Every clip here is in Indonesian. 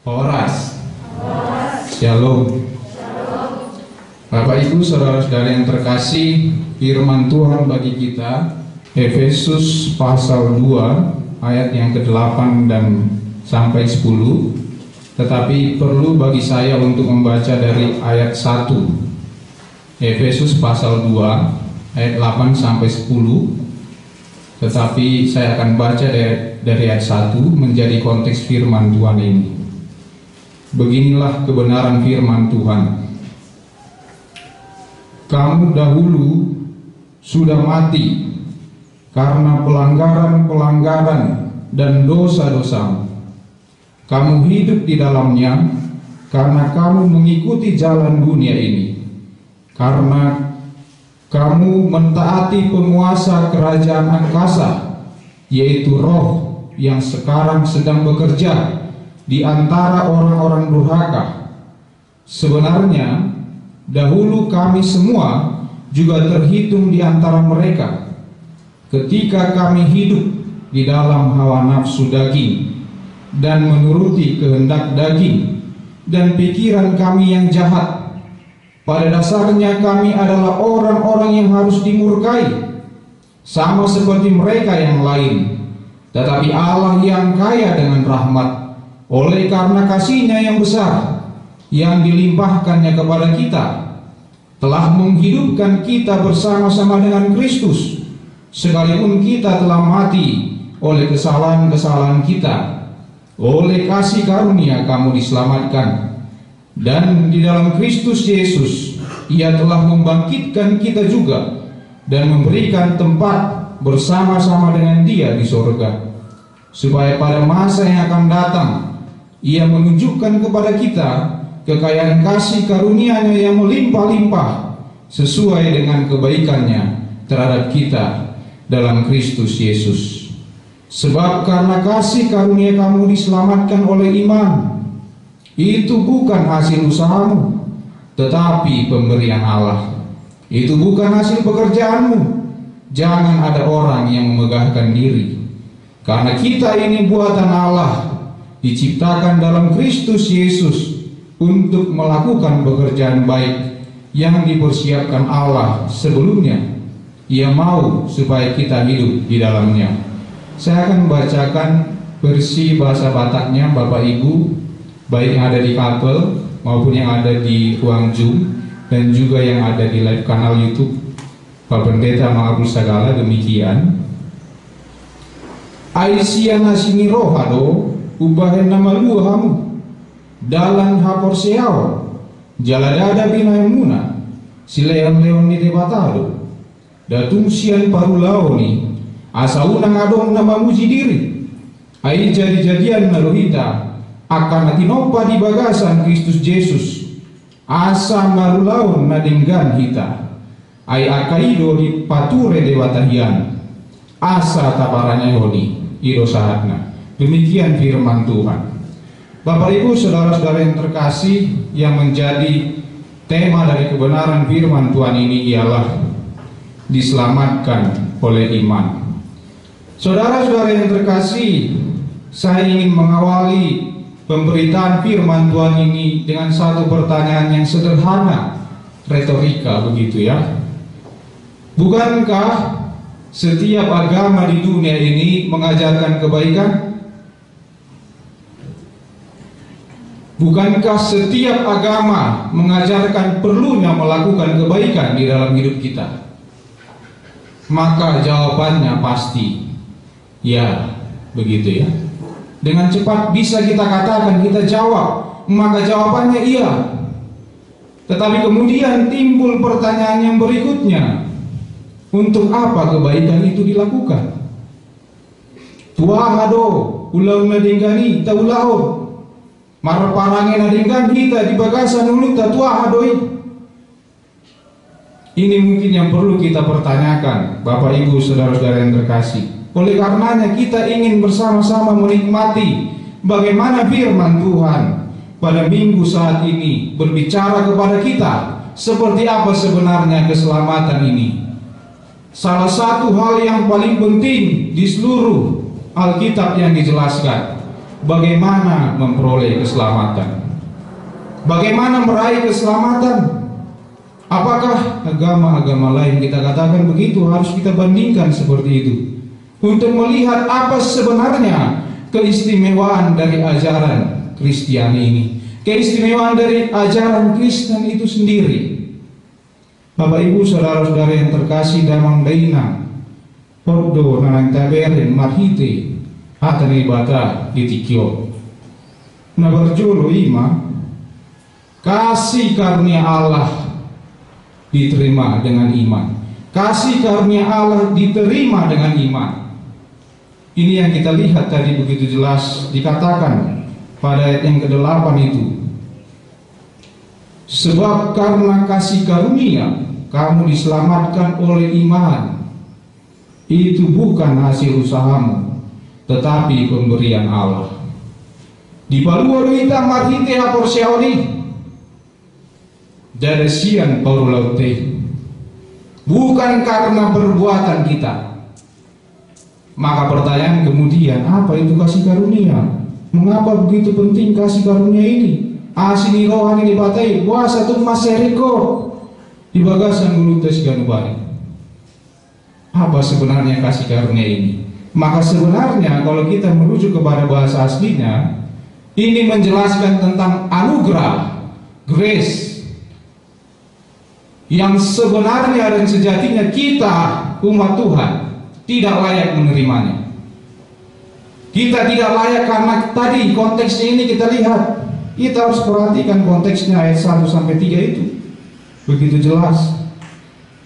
Horas. Shalom. Bapak Ibu saudara-saudara yang terkasih, firman Tuhan bagi kita Efesus pasal 2 ayat yang ke-8 dan sampai 10. Tetapi perlu bagi saya untuk membaca dari ayat 1. Efesus pasal 2 ayat 8 sampai 10. Tetapi saya akan baca dari ayat 1 menjadi konteks firman Tuhan ini. Beginilah kebenaran firman Tuhan. Kamu dahulu sudah mati karena pelanggaran-pelanggaran dan dosa-dosamu. Kamu hidup di dalamnya karena kamu mengikuti jalan dunia ini. Karena kamu mentaati penguasa kerajaan angkasa, yaitu roh yang sekarang sedang bekerja di antara orang-orang durhaka. Sebenarnya dahulu kami semua juga terhitung di antara mereka ketika kami hidup di dalam hawa nafsu daging dan menuruti kehendak daging dan pikiran kami yang jahat. Pada dasarnya kami adalah orang-orang yang harus dimurkai, sama seperti mereka yang lain. Tetapi Allah yang kaya dengan rahmat, oleh karena kasih-Nya yang besar yang dilimpahkannya kepada kita, telah menghidupkan kita bersama-sama dengan Kristus, sekalipun kita telah mati oleh kesalahan-kesalahan kita. Oleh kasih karunia kamu diselamatkan, dan di dalam Kristus Yesus Ia telah membangkitkan kita juga dan memberikan tempat bersama-sama dengan Dia di sorga, supaya pada masa yang akan datang Ia menunjukkan kepada kita kekayaan kasih karunia-Nya yang melimpah-limpah sesuai dengan kebaikan-Nya terhadap kita dalam Kristus Yesus. Sebab karena kasih karunia kamu diselamatkan oleh iman. Itu bukan hasil usahamu, tetapi pemberian Allah. Itu bukan hasil pekerjaanmu. Jangan ada orang yang memegahkan diri, karena kita ini buatan Allah, diciptakan dalam Kristus Yesus untuk melakukan pekerjaan baik yang dipersiapkan Allah sebelumnya. Ia mau supaya kita hidup di dalamnya. Saya akan membacakan versi bahasa Bataknya, Bapak Ibu, baik yang ada di kabel maupun yang ada di ruang Zoom dan juga yang ada di live kanal YouTube Pak Pendeta Mengabul Sagala. Demikian. Aisyana sini rohado ubahen nama luahamu dalam hapor seao jaladada binayamuna sileam leon ni debatado datung sian parulao ni asaunang adong nama muji diri ai jadi-jadian nalohita akan atinopa di bagasan Kristus Yesus asa marulaun nadinggan hita ai akaido di pature dewatahian asa tabaranya yoni ido sahatna. Demikian firman Tuhan. Bapak Ibu saudara-saudara yang terkasih, yang menjadi tema dari kebenaran firman Tuhan ini ialah diselamatkan oleh iman. Saudara-saudara yang terkasih, saya ingin mengawali pemberitaan firman Tuhan ini dengan satu pertanyaan yang sederhana, retorika begitu ya. Bukankah setiap agama di dunia ini mengajarkan kebaikan? Bukankah setiap agama mengajarkan perlunya melakukan kebaikan di dalam hidup kita? Maka jawabannya pasti ya, begitu ya. Dengan cepat bisa kita katakan, kita jawab, maka jawabannya iya. Tetapi kemudian timbul pertanyaan yang berikutnya, untuk apa kebaikan itu dilakukan? Tuahado ulau nadinggani taulao marparange nadinggan kita di bagasan ulut tuahadoi. Ini mungkin yang perlu kita pertanyakan, Bapak Ibu saudara-saudara yang terkasih. Oleh karenanya kita ingin bersama-sama menikmati bagaimana firman Tuhan pada minggu saat ini berbicara kepada kita seperti apa sebenarnya keselamatan ini. Salah satu hal yang paling penting di seluruh Alkitab yang dijelaskan bagaimana memperoleh keselamatan, bagaimana meraih keselamatan. Apakah agama-agama lain kita katakan begitu, harus kita bandingkan seperti itu untuk melihat apa sebenarnya keistimewaan dari ajaran Kristiani ini, keistimewaan dari ajaran Kristen itu sendiri. Bapak Ibu saudara-saudara yang terkasih, damang daina poddo nanang taberin marhite hatani bata ditikyo na berjolo ima. Kasih karunia Allah diterima dengan iman. Kasih karunia Allah diterima dengan iman. Ini yang kita lihat tadi begitu jelas dikatakan pada ayat yang ke-8 itu. Sebab karena kasih karunia kamu diselamatkan oleh iman. Itu bukan hasil usahamu, tetapi pemberian Allah. Di baluaru ita marhite aporsiaori dari sian paurulaute, bukan karena perbuatan kita. Maka pertanyaan kemudian, apa itu kasih karunia? Mengapa begitu penting kasih karunia ini? Asini rohani dibatai puasa tuh maseriko di bagasan gulutes ganubari. Apa sebenarnya kasih karunia ini? Maka sebenarnya kalau kita merujuk kepada bahasa aslinya, ini menjelaskan tentang anugerah, grace, yang sebenarnya dan sejatinya kita umat Tuhan tidak layak menerimanya. Kita tidak layak karena tadi konteksnya ini kita lihat. Kita harus perhatikan konteksnya ayat 1 sampai 3 itu. Begitu jelas.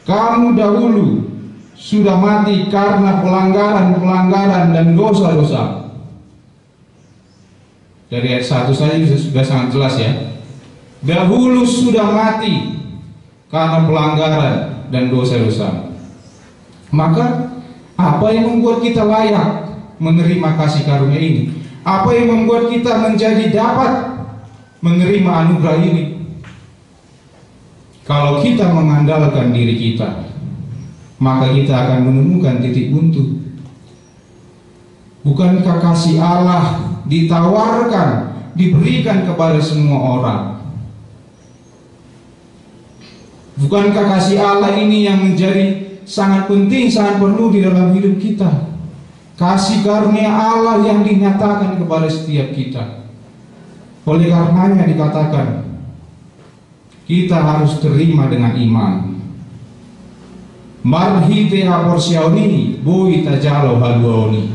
Kamu dahulu sudah mati karena pelanggaran-pelanggaran dan dosa-dosa. Dari ayat 1 saja sudah sangat jelas ya. Dahulu sudah mati karena pelanggaran dan dosa-dosa. Maka apa yang membuat kita layak menerima kasih karunia ini? Apa yang membuat kita menjadi dapat menerima anugerah ini? Kalau kita mengandalkan diri kita, maka kita akan menemukan titik buntu. Bukankah kasih Allah ditawarkan, diberikan kepada semua orang? Bukankah kasih Allah ini yang menjadi sangat penting, sangat perlu di dalam hidup kita? Kasih karunia Allah yang dinyatakan kepada setiap kita. Oleh karenanya dikatakan, kita harus terima dengan iman. Marhite aporsiauni boi tajalo haluaoni.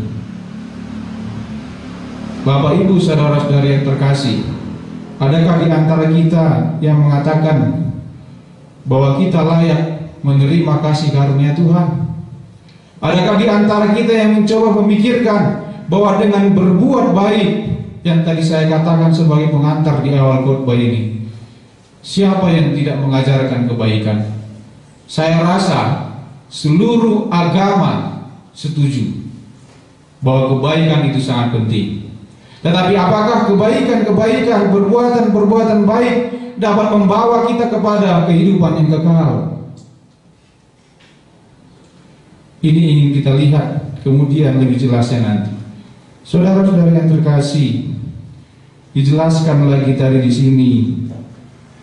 Bapak Ibu saudara-saudara yang terkasih, adakah di antara kita yang mengatakan bahwa kita layak menerima kasih karunia Tuhan? Adakah di antara kita yang mencoba memikirkan bahwa dengan berbuat baik yang tadi saya katakan sebagai pengantar di awal khotbah ini, siapa yang tidak mengajarkan kebaikan? Saya rasa seluruh agama setuju bahwa kebaikan itu sangat penting. Tetapi apakah kebaikan-kebaikan, perbuatan-perbuatan baik dapat membawa kita kepada kehidupan yang kekal? Ini ingin kita lihat kemudian lebih jelasnya nanti. Saudara-saudara yang terkasih, dijelaskan lagi tadi di sini,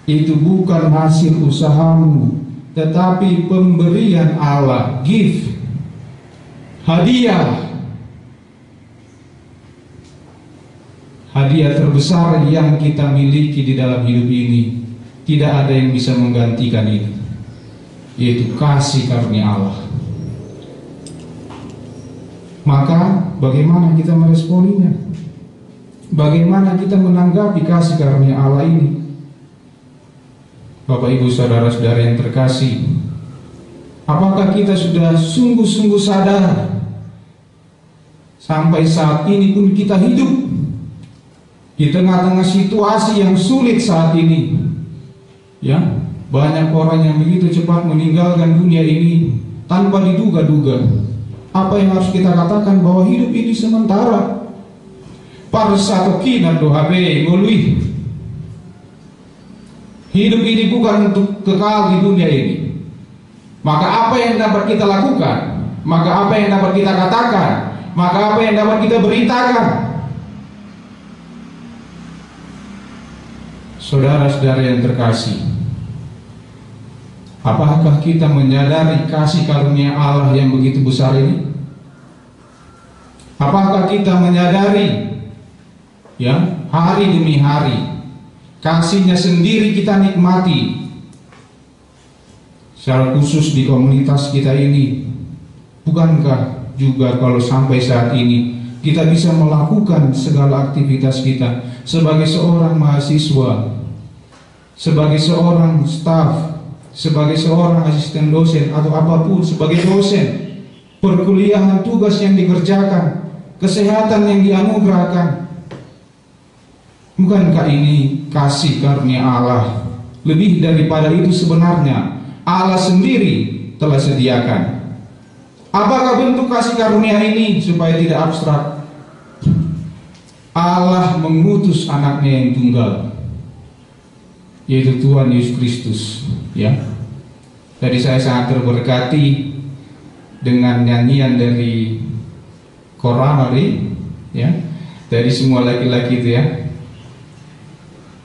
itu bukan hasil usahamu, tetapi pemberian Allah, gift, hadiah. Hadiah terbesar yang kita miliki di dalam hidup ini, tidak ada yang bisa menggantikan itu, yaitu kasih karunia Allah. Maka bagaimana kita meresponinya? Bagaimana kita menanggapi kasih karunia Allah ini? Bapak Ibu saudara-saudara yang terkasih, apakah kita sudah sungguh-sungguh sadar sampai saat ini pun kita hidup di tengah-tengah situasi yang sulit saat ini? Ya, banyak orang yang begitu cepat meninggalkan dunia ini tanpa diduga-duga. Apa yang harus kita katakan? Bahwa hidup ini sementara. Parsatokinan dohabe ngului. Hidup ini bukan untuk kekal di dunia ini. Maka apa yang dapat kita lakukan? Maka apa yang dapat kita katakan? Maka apa yang dapat kita beritakan? Saudara-saudara yang terkasih, apakah kita menyadari kasih karunia Allah yang begitu besar ini? Apakah kita menyadari ya, hari demi hari kasih-Nya sendiri kita nikmati? Secara khusus di komunitas kita ini, bukankah juga kalau sampai saat ini kita bisa melakukan segala aktivitas kita sebagai seorang mahasiswa, sebagai seorang staf, sebagai seorang asisten dosen, atau apapun, sebagai dosen, perkuliahan, tugas yang dikerjakan, kesehatan yang dianugerahkan? Bukankah ini kasih karunia Allah? Lebih daripada itu sebenarnya Allah sendiri telah sediakan. Apakah bentuk kasih karunia ini? Supaya tidak abstrak, Allah mengutus anaknya yang tunggal, yaitu Tuhan Yesus Kristus. Ya, tadi saya sangat terberkati dengan nyanyian dari Koramari, ya, dari semua laki-laki itu ya.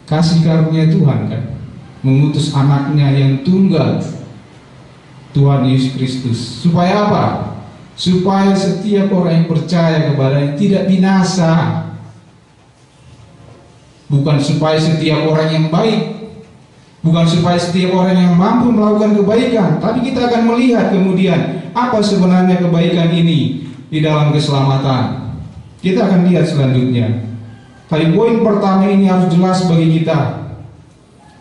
Kasih karunia Tuhan kan, mengutus anaknya yang tunggal, Tuhan Yesus Kristus. Supaya apa? Supaya setiap orang yang percaya kepadanya tidak binasa. Bukan supaya setiap orang yang baik, bukan supaya setiap orang yang mampu melakukan kebaikan, tapi kita akan melihat kemudian apa sebenarnya kebaikan ini di dalam keselamatan. Kita akan lihat selanjutnya. Tapi poin pertama ini harus jelas bagi kita.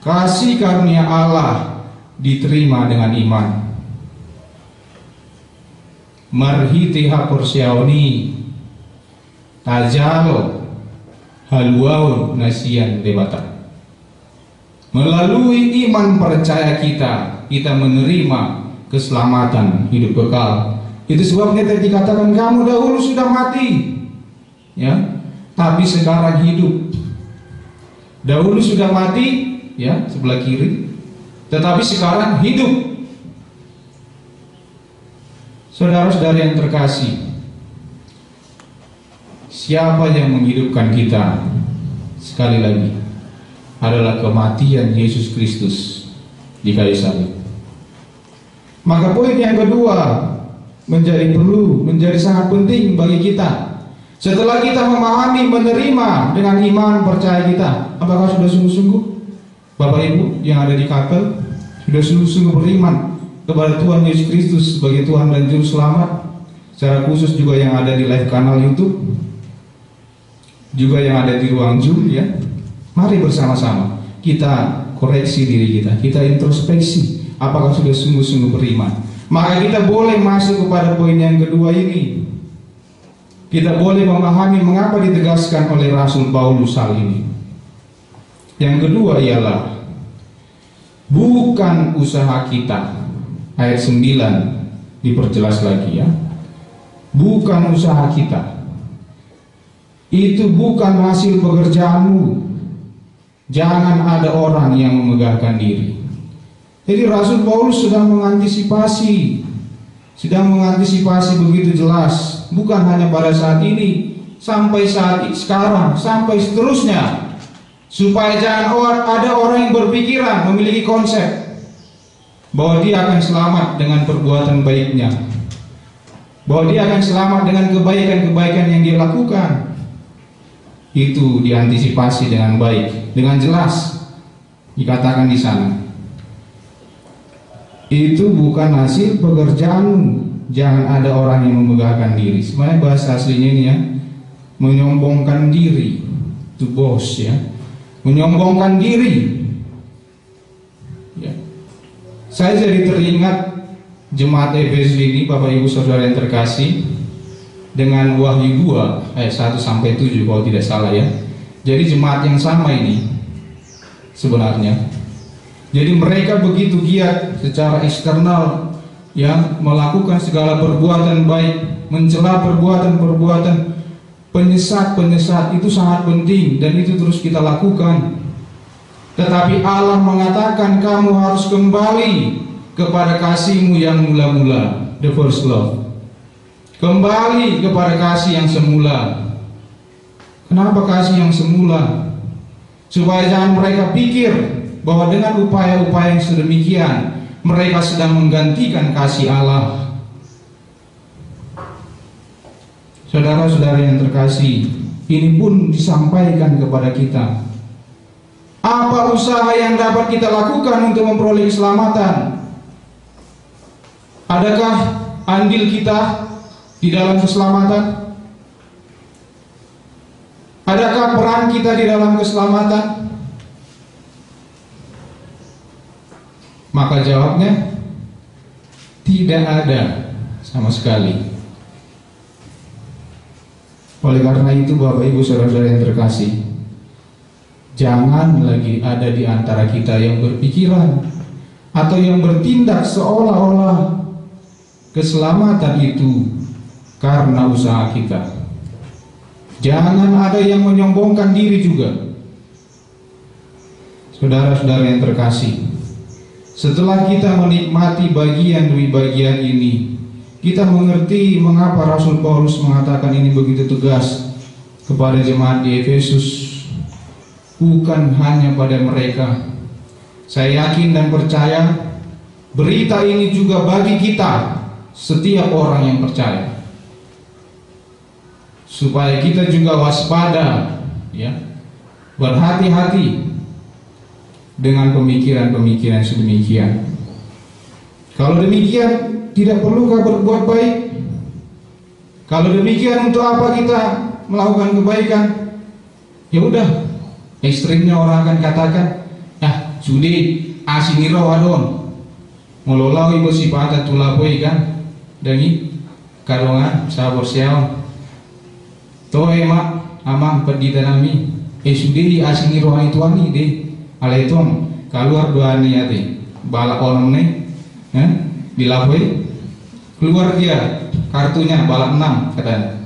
Kasih karunia Allah diterima dengan iman. Marhitiha persiauni tajalo haluau nasian debata. Melalui iman percaya kita menerima keselamatan hidup kekal. Itu sebabnya tadi dikatakan kamu dahulu sudah mati, ya, tapi sekarang hidup. Dahulu sudah mati, ya, sebelah kiri, tetapi sekarang hidup. Saudara-saudara yang terkasih, siapa yang menghidupkan kita? Sekali lagi, adalah kematian Yesus Kristus di kayu salib. Maka poin yang kedua menjadi sangat penting bagi kita. Setelah kita memahami, menerima dengan iman percaya kita, apakah sudah sungguh-sungguh Bapak Ibu yang ada di kapel sudah sungguh-sungguh beriman kepada Tuhan Yesus Kristus sebagai Tuhan dan Juru Selamat? Secara khusus juga yang ada di live kanal YouTube, juga yang ada di ruang Zoom, ya. Mari bersama-sama kita koreksi diri kita introspeksi, apakah sudah sungguh-sungguh beriman. Maka kita boleh masuk kepada poin yang kedua ini. Kita boleh memahami mengapa ditegaskan oleh Rasul Paulus hal ini. Yang kedua ialah bukan usaha kita. Ayat 9 diperjelas lagi, ya. Bukan usaha kita. Itu bukan hasil pekerjaanmu. Jangan ada orang yang memegahkan diri. Jadi Rasul Paulus sedang mengantisipasi begitu jelas, bukan hanya pada saat ini, sampai sekarang, sampai seterusnya, supaya jangan ada orang yang berpikiran, memiliki konsep bahwa dia akan selamat dengan perbuatan baiknya, bahwa dia akan selamat dengan kebaikan-kebaikan yang dia lakukan. Itu diantisipasi dengan baik, dengan jelas dikatakan di sana. Itu bukan hasil pekerjaanmu. Jangan ada orang yang memegahkan diri. Sebenarnya bahasa aslinya ini, ya, menyombongkan diri, to boast, ya, menyombongkan diri. Ya. Saya jadi teringat jemaat Efesus ini, Bapak Ibu Saudara yang terkasih, dengan Wahyu 2 ayat 1 sampai 7 kalau tidak salah, ya. Jadi jemaat yang sama ini sebenarnya. Jadi mereka begitu giat secara eksternal, ya, melakukan segala perbuatan baik, mencela perbuatan-perbuatan penyesat itu sangat penting dan itu terus kita lakukan. Tetapi Allah mengatakan kamu harus kembali kepada kasihmu yang mula-mula, the first love. Kembali kepada kasih yang semula. Kenapa kasih yang semula? supaya jangan mereka pikir bahwa dengan upaya-upaya yang sedemikian mereka sedang menggantikan kasih Allah. Saudara-saudara yang terkasih, ini pun disampaikan kepada kita. Apa usaha yang dapat kita lakukan untuk memperoleh keselamatan? Adakah andil kita di dalam keselamatan? Adakah peran kita di dalam keselamatan? Maka jawabnya tidak ada sama sekali. Oleh karena itu, Bapak Ibu Saudara-saudara yang terkasih, jangan lagi ada di antara kita yang berpikiran atau yang bertindak seolah-olah keselamatan itu karena usaha kita. Jangan ada yang menyombongkan diri juga. Saudara-saudara yang terkasih, setelah kita menikmati bagian demi bagian ini, kita mengerti mengapa Rasul Paulus mengatakan ini begitu tegas kepada jemaat di Efesus. Bukan hanya pada mereka. Saya yakin dan percaya berita ini juga bagi kita, setiap orang yang percaya, supaya kita juga waspada, ya, berhati-hati dengan pemikiran-pemikiran sedemikian. Kalau demikian, tidak perlukah berbuat baik? Kalau demikian, untuk apa kita melakukan kebaikan? Ya udah, ekstrimnya orang akan katakan, sudi asiniro adon ngololau ibu sifat tulapoi kan, dangi kalongan sabor siaw to emak amang perditanami sudi asiniro itu ani deh alaitong keluar dua niate balak onom nih dilapoi keluar dia kartunya balak 6 katanya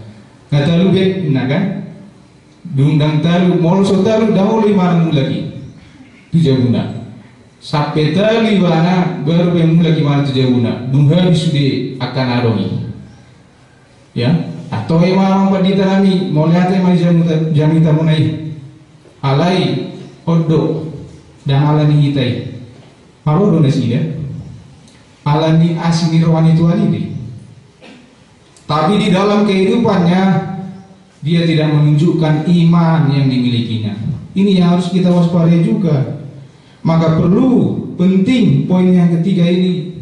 nggak tahu bet kan diundang talu molo so talu dahulu marang lagi tujuh guna sampai tali bana baru yang lagi mana tujuh guna dung habis sudah akan arongi ya atau emang padita nami mau lihat emang jamita munai alai odo dan alani hitai marodo nasi ya alani asinirwan itu deh. Tapi di dalam kehidupannya dia tidak menunjukkan iman yang dimilikinya. Ini yang harus kita waspadai juga. Maka perlu penting poin yang ketiga ini.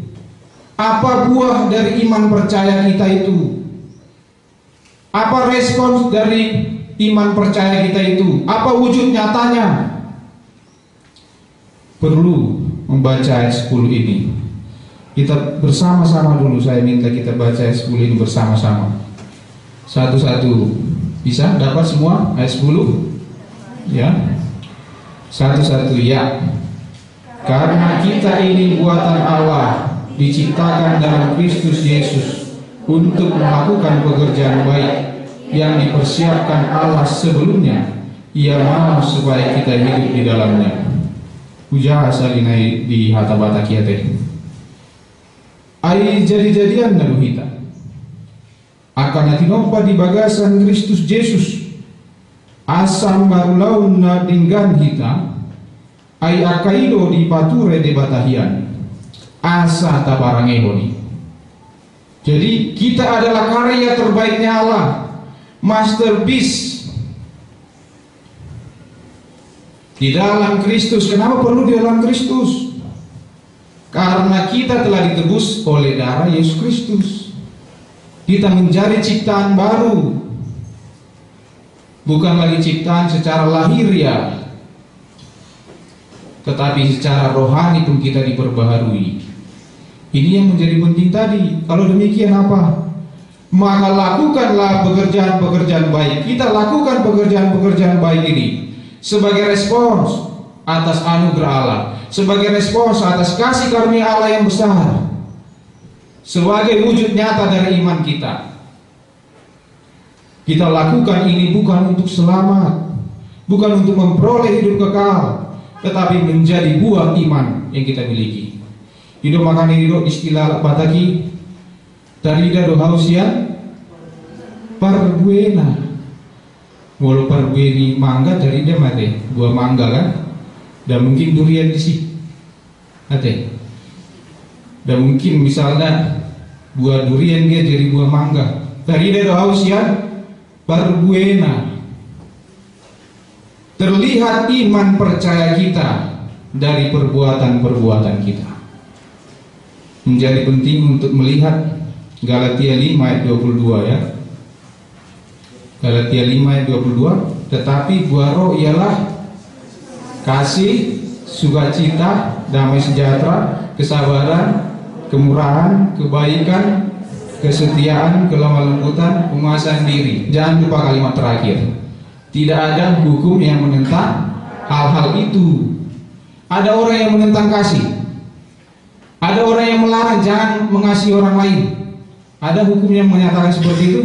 Apa buah dari iman percaya kita itu? Apa respons dari iman percaya kita itu? Apa wujud nyatanya? Perlu membaca ayat 10 ini. Kita bersama-sama dulu, saya minta kita baca ayat 10 ini bersama-sama. Satu-satu. Bisa dapat semua ayat 10? Ya. Satu-satu ya. Karena kita ini buatan Allah, diciptakan dalam Kristus Yesus untuk melakukan pekerjaan baik yang dipersiapkan Allah sebelumnya. Ia mau supaya kita hidup di dalamnya. Puja salinai di hatabata kiate. Ai jadi-jadian naluhita akan tinompa di bagasan Kristus Yesus asam barulaun na dinggan hita ai akaido di pature de batahian asa tabarangehoni. Jadi kita adalah karya terbaiknya Allah, masterpiece di dalam Kristus. Kenapa perlu di dalam Kristus? Karena kita telah ditebus oleh darah Yesus Kristus. Kita menjadi ciptaan baru, bukan lagi ciptaan secara lahiriah, tetapi secara rohani pun kita diperbaharui. Ini yang menjadi penting tadi. Kalau demikian apa? Maka lakukanlah pekerjaan-pekerjaan baik. Kita lakukan pekerjaan-pekerjaan baik ini sebagai respons atas anugerah Allah, sebagai respons atas kasih karunia Allah yang besar, sebagai wujud nyata dari iman kita. Kita lakukan ini bukan untuk selamat, bukan untuk memperoleh hidup kekal, tetapi menjadi buah iman yang kita miliki. Hidup makan hidup istilah bataki dari do hausian parbuena. Walau perbeni mangga dari dia mate, buah mangga kan, dan mungkin durian di sini, mate. Dan mungkin misalnya buah durian dia jadi buah mangga. Dari dia haus ya, berbuena. Terlihat iman percaya kita dari perbuatan-perbuatan kita. Menjadi penting untuk melihat Galatia 5 ayat 22 ya. Galatia 5 ayat 22, tetapi buah roh ialah kasih, sukacita, damai sejahtera, kesabaran, kemurahan, kebaikan, kesetiaan, kelemah lembutan, penguasaan diri. Jangan lupa kalimat terakhir. Tidak ada hukum yang menentang hal-hal itu. Ada orang yang menentang kasih. Ada orang yang melarang jangan mengasihi orang lain. Ada hukum yang menyatakan seperti itu?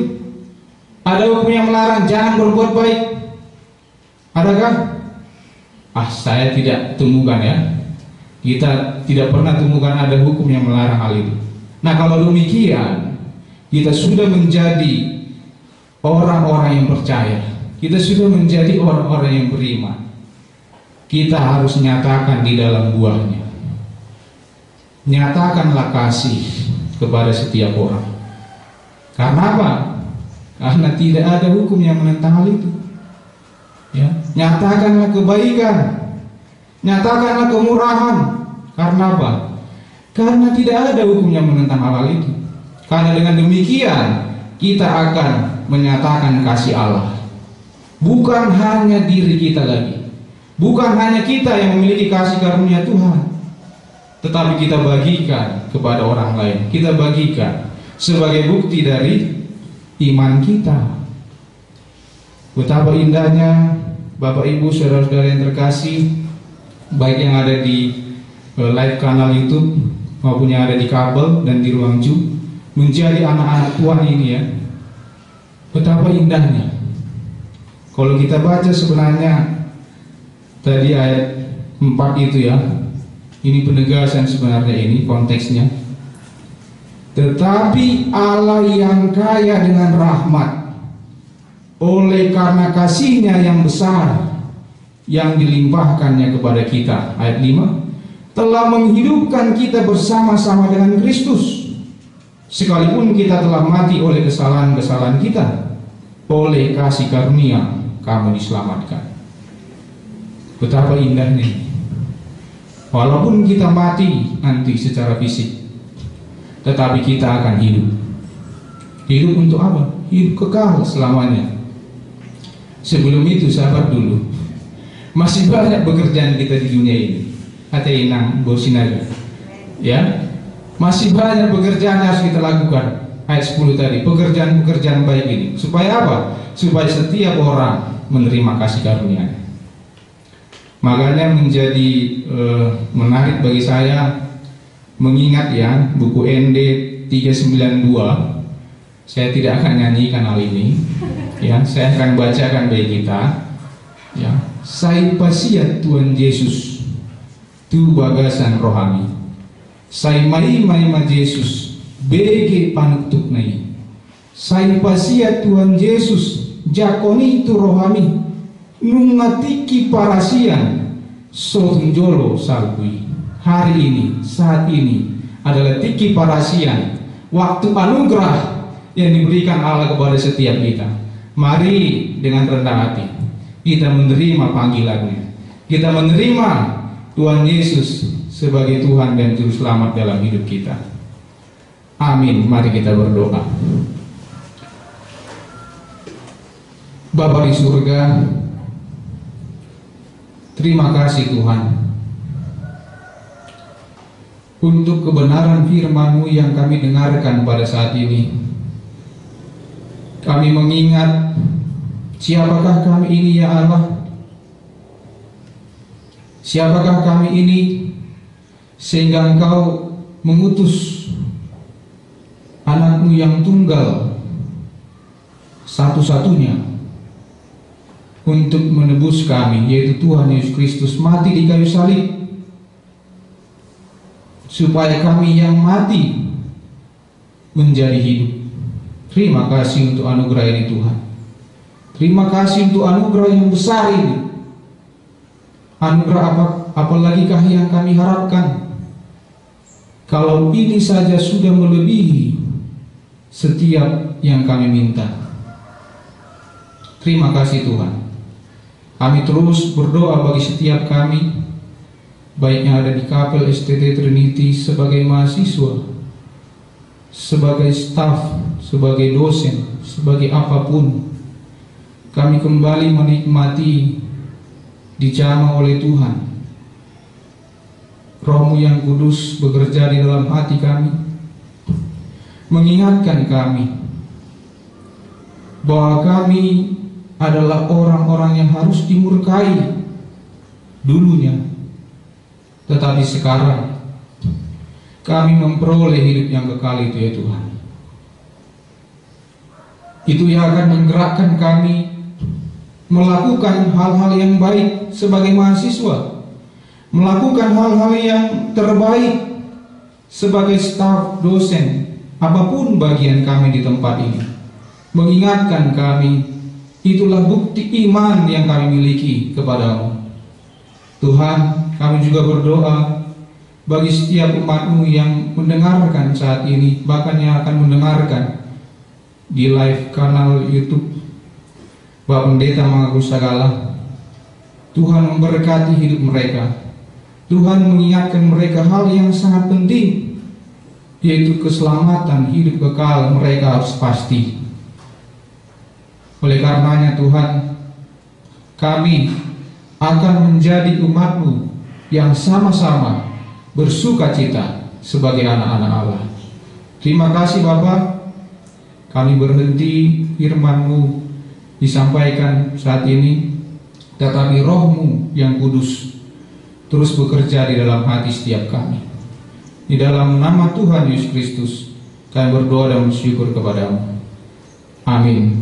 Ada hukum yang melarang jangan berbuat baik. Adakah? Saya tidak temukan ya. Kita tidak pernah temukan ada hukum yang melarang hal itu. Nah, kalau demikian, kita sudah menjadi orang-orang yang percaya. Kita sudah menjadi orang-orang yang beriman. Kita harus nyatakan di dalam buahnya. Nyatakanlah kasih kepada setiap orang. Karena apa? Karena tidak ada hukum yang menentang hal itu. Ya, nyatakanlah kebaikan, nyatakanlah kemurahan. Karena apa? Karena tidak ada hukum yang menentang hal itu. Karena dengan demikian kita akan menyatakan kasih Allah. Bukan hanya diri kita lagi, bukan hanya kita yang memiliki kasih karunia Tuhan, tetapi kita bagikan kepada orang lain. Kita bagikan sebagai bukti dari iman kita. Betapa indahnya Bapak Ibu saudara-saudara yang terkasih, baik yang ada di live kanal YouTube maupun yang ada di kabel dan di ruang Zoom, menjadi anak-anak Tuhan ini ya. Betapa indahnya. Kalau kita baca sebenarnya tadi ayat 4 itu ya, ini penegasan sebenarnya, ini konteksnya. Tetapi Allah yang kaya dengan rahmat, oleh karena kasih-Nya yang besar yang dilimpahkannya kepada kita, ayat 5, telah menghidupkan kita bersama-sama dengan Kristus, sekalipun kita telah mati oleh kesalahan-kesalahan kita, oleh kasih karunia kamu diselamatkan. Betapa indahnya. Walaupun kita mati nanti secara fisik, tetapi kita akan hidup. Hidup untuk apa? Hidup kekal selamanya. Sebelum itu sabar dulu. Masih banyak pekerjaan kita di dunia ini. Hati inang bosinaga. Ya, masih banyak pekerjaan yang harus kita lakukan. Ayat 10 tadi, pekerjaan-pekerjaan baik ini. Supaya apa? Supaya setiap orang menerima kasih karunia. Makanya menjadi menarik bagi saya mengingat ya buku ND 392. Saya tidak akan nyanyikan hal ini ya, saya akan bacakan bagi kita ya. Sai pasiat Tuhan Yesus tu bagasan rohani, sai mai ma Yesus bege panutuk nai, sai pasiat Tuhan Yesus jakoni tu rohani, nungatiki parasian sotunjolo salbui. Hari ini, saat ini adalah tiki parasian, waktu anugerah yang diberikan Allah kepada setiap kita. Mari dengan rendah hati kita menerima panggilannya. Kita menerima Tuhan Yesus sebagai Tuhan dan Juru Selamat dalam hidup kita. Amin. Mari kita berdoa. Bapa di surga, terima kasih Tuhan untuk kebenaran firman-Mu yang kami dengarkan pada saat ini. Kami mengingat siapakah kami ini ya Allah. Siapakah kami ini sehingga Engkau mengutus anak-Mu yang tunggal satu-satunya untuk menebus kami, yaitu Tuhan Yesus Kristus mati di kayu salib, supaya kami yang mati menjadi hidup. Terima kasih untuk anugerah ini Tuhan. Terima kasih untuk anugerah yang besar ini. Anugerah apalagikah yang kami harapkan? Kalau ini saja sudah melebihi setiap yang kami minta. Terima kasih Tuhan. Kami terus berdoa bagi setiap kami, baik yang ada di Kapel STT Trinity sebagai mahasiswa, sebagai staf, sebagai dosen, sebagai apapun. Kami kembali menikmati dijamah oleh Tuhan. Roh-Mu yang kudus bekerja di dalam hati kami, mengingatkan kami bahwa kami adalah orang-orang yang harus dimurkai dulunya, tetapi sekarang kami memperoleh hidup yang kekal itu ya Tuhan. Itu yang akan menggerakkan kami melakukan hal-hal yang baik sebagai mahasiswa, melakukan hal-hal yang terbaik sebagai staf, dosen, apapun bagian kami di tempat ini. Mengingatkan kami, itulah bukti iman yang kami miliki kepadamu. Tuhan, kami juga berdoa bagi setiap umat-Mu yang mendengarkan saat ini, bahkan yang akan mendengarkan di live kanal YouTube Bapak Pendeta Mengaku Sagala. Tuhan memberkati hidup mereka. Tuhan mengingatkan mereka hal yang sangat penting, yaitu keselamatan hidup kekal mereka harus pasti. Oleh karenanya Tuhan, kami akan menjadi umat-Mu yang sama-sama bersuka cita sebagai anak-anak Allah. Terima kasih Bapa. Kami berhenti firman-Mu disampaikan saat ini, tetapi Roh-Mu yang kudus terus bekerja di dalam hati setiap kami. Di dalam nama Tuhan Yesus Kristus kami berdoa dan bersyukur kepadamu. Amin.